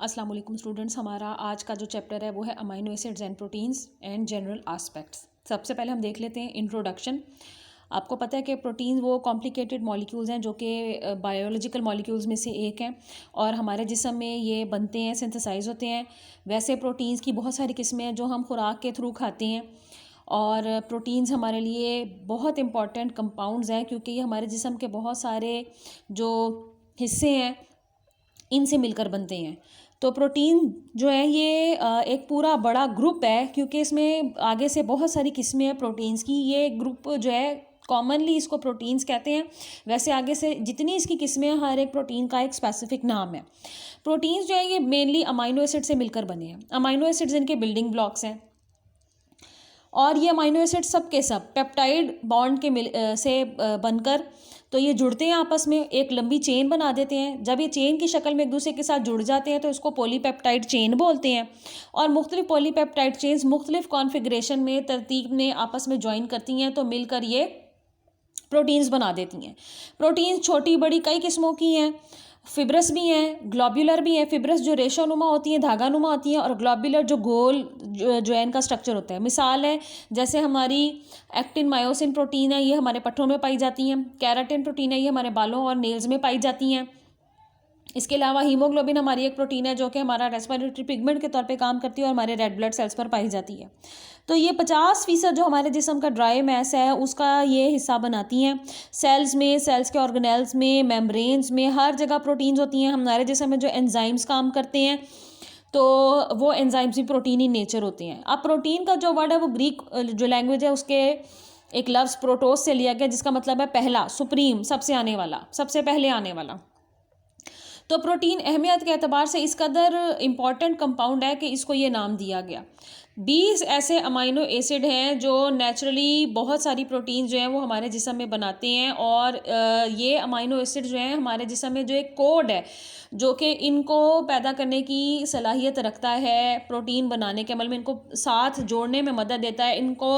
अस्सलाम वालेकुम स्टूडेंट्स, हमारा आज का जो चैप्टर है वो है amino acids and proteins and general aspects. सबसे पहले हम देख लेते हैं इंट्रोडक्शन। आपको पता है कि प्रोटीन वो कॉम्प्लिकेटेड मॉलिक्यूल्स हैं जो कि बायोलॉजिकल मॉलिक्यूल्स में से एक हैं और हमारे जिस्म में ये बनते हैं, सिंथेसाइज होते हैं। वैसे प्रोटीन्स की बहुत सारी किस्में हैं जो हम खुराक के थ्रू खाते हैं और प्रोटीन्स हमारे लिए बहुत इंपॉर्टेंट कंपाउंड्स हैं क्योंकि ये हमारे जिस्म के बहुत सारे जो हिस्से हैं इनसे मिलकर बनते हैं। तो प्रोटीन जो है ये एक पूरा बड़ा ग्रुप है क्योंकि इसमें आगे से बहुत सारी किस्में हैं प्रोटीन्स की। ये ग्रुप जो है कॉमनली इसको प्रोटीन्स कहते हैं। वैसे आगे से जितनी इसकी किस्में हैं हर एक प्रोटीन का एक स्पेसिफिक नाम है। प्रोटीन्स जो है ये मेनली अमाइनो एसिड से मिलकर बने हैं। अमाइनो एसिड्स इनके बिल्डिंग ब्लॉक्स हैं और ये अमाइनो एसिड सब के सब पेप्टाइड बॉन्ड के से बनकर तो ये जुड़ते हैं आपस में, एक लंबी चेन बना देते हैं। जब ये चेन की शक्ल में एक दूसरे के साथ जुड़ जाते हैं तो इसको पॉलीपेप्टाइड चेन बोलते हैं और मुख्तलिफ पॉलीपेप्टाइड चेन्स मुख्तलिफ कॉन्फ़िगरेशन में तरतीब में आपस में ज्वाइन करती हैं तो मिलकर ये प्रोटीन्स बना देती हैं। प्रोटीन्स छोटी बड़ी कई किस्मों की हैं। फिब्रस भी हैं, ग्लोब्यूलर भी हैं। फिब्रस जो रेशोनुमा होती हैं, धागा नुमा होती हैं और ग्लोब्यूलर जो गोल जो है इनका स्ट्रक्चर होता है। मिसाल है जैसे हमारी एक्टिन मायोसिन प्रोटीन है, ये हमारे पट्टों में पाई जाती हैं। कैराटिन प्रोटीन है, ये हमारे बालों और नेल्स में पाई जाती हैं। इसके अलावा हीमोग्लोबिन हमारी एक प्रोटीन है जो कि हमारा रेस्पिरेटरी पिगमेंट के तौर पे काम करती है और हमारे रेड ब्लड सेल्स पर पाई जाती है। तो ये 50% जो हमारे जिस्म का ड्राई मैस है उसका ये हिस्सा बनाती हैं। सेल्स में, सेल्स के ऑर्गेनेल्स में, मेम्ब्रेन्स में, हर जगह प्रोटीन्स होती हैं। हमारे जिस्म में जो एंजाइम्स काम करते हैं तो वो एंजाइम्स भी प्रोटीन ही नेचर होते हैं। अब प्रोटीन का जो वर्ड है वो ग्रीक जो लैंग्वेज है उसके एक लफ्ज़ प्रोटोस से लिया गया जिसका मतलब है पहला, सुप्रीम, सबसे आने वाला, सबसे पहले आने वाला। तो प्रोटीन अहमियत के अतबार से इस कदर इम्पॉर्टेंट कंपाउंड है कि इसको ये नाम दिया गया। 20 ऐसे अमाइनो एसिड हैं जो नेचुरली बहुत सारी प्रोटीन जो हैं वो हमारे जिस्म में बनाते हैं और ये अमाइनो एसिड जो हैं हमारे जिस्म में जो एक कोड है जो कि इनको पैदा करने की सलाहियत रखता है, प्रोटीन बनाने के अमल में इनको साथ जोड़ने में मदद देता है। इनको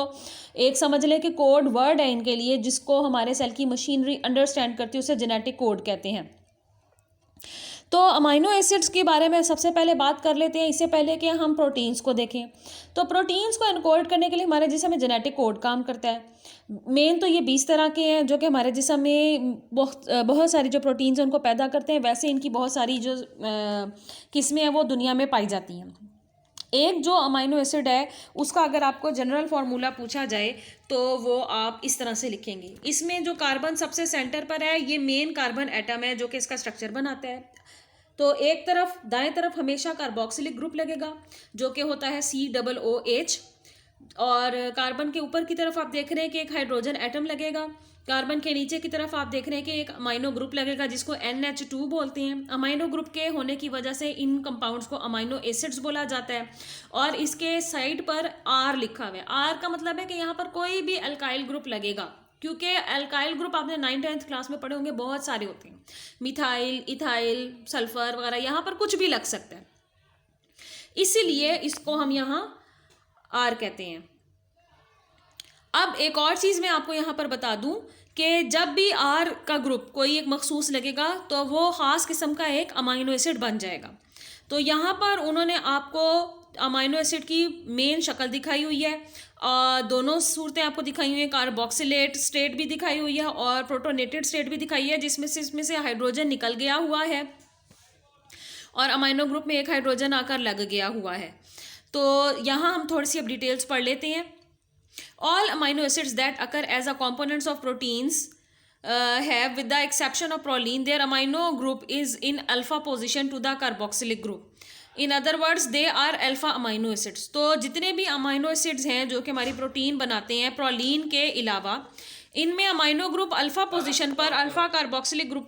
एक समझ लें कि कोड वर्ड है इनके लिए जिसको हमारे सेल की मशीनरी अंडरस्टैंड करती है, उसे जेनेटिक कोड कहते हैं। तो अमाइनो एसिड्स के बारे में सबसे पहले बात कर लेते हैं इससे पहले कि हम प्रोटीन्स को देखें। तो प्रोटीन्स को एनकोड करने के लिए हमारे जिस्म में जेनेटिक कोड काम करता है। मेन तो ये 20 तरह के हैं जो कि हमारे जिस्म में बहुत सारी जो प्रोटीन्स हैं उनको पैदा करते हैं। वैसे इनकी बहुत सारी जो किस्में हैं वो दुनिया में पाई जाती हैं। एक जो अमाइनो एसिड है उसका अगर आपको जनरल फार्मूला पूछा जाए तो वो आप इस तरह से लिखेंगे। इसमें जो कार्बन सबसे सेंटर पर है ये मेन कार्बन एटम है जो कि इसका स्ट्रक्चर बनाता है। तो एक तरफ दाएं तरफ हमेशा कार्बोक्सिलिक ग्रुप लगेगा जो कि होता है COOH और कार्बन के ऊपर की तरफ आप देख रहे हैं कि एक हाइड्रोजन एटम लगेगा। कार्बन के नीचे की तरफ आप देख रहे हैं कि एक अमाइनो ग्रुप लगेगा जिसको NH2 बोलते हैं। अमाइनो ग्रुप के होने की वजह से इन कंपाउंड्स को अमाइनो एसिड्स बोला जाता है और इसके साइड पर R लिखा हुआ है। R का मतलब है कि यहाँ पर कोई भी अल्काइल ग्रुप लगेगा क्योंकि अल्काइल ग्रुप आपने 9th-10th क्लास में पढ़े होंगे, बहुत सारे होते हैं। मिथाइल, इथाइल, सल्फर वगैरह, यहाँ पर कुछ भी लग सकता है, इसीलिए इसको हम यहाँ R कहते हैं। अब एक और चीज़ मैं आपको यहाँ पर बता दूँ कि जब भी R का ग्रुप कोई एक मखसूस लगेगा तो वो ख़ास किस्म का एक अमाइनो एसिड बन जाएगा। तो यहाँ पर उन्होंने आपको अमाइनो एसिड की मेन शक्ल दिखाई हुई है। दोनों सूरतें आपको दिखाई हुई हैं। कार्बोक्सिलेट स्टेट भी दिखाई हुई है और प्रोटोनेटेड स्टेट भी दिखाई है जिसमें से इसमें से हाइड्रोजन निकल गया हुआ है और अमाइनो ग्रुप में एक हाइड्रोजन आकर लग गया हुआ है। तो यहाँ हम थोड़ी सी अब डिटेल्स पढ़ लेते हैं। All amino acids that occur as a components of proteins have, with the exception of proline, their amino group is in alpha position to the carboxylic group. In other words, they are alpha amino acids. तो जितने भी amino acids हैं जो कि हमारी protein बनाते हैं proline के अलावा, इनमें अमाइनो ग्रुप अल्फा पोजीशन पर अल्फा कार्बोक्सिलिक ग्रुप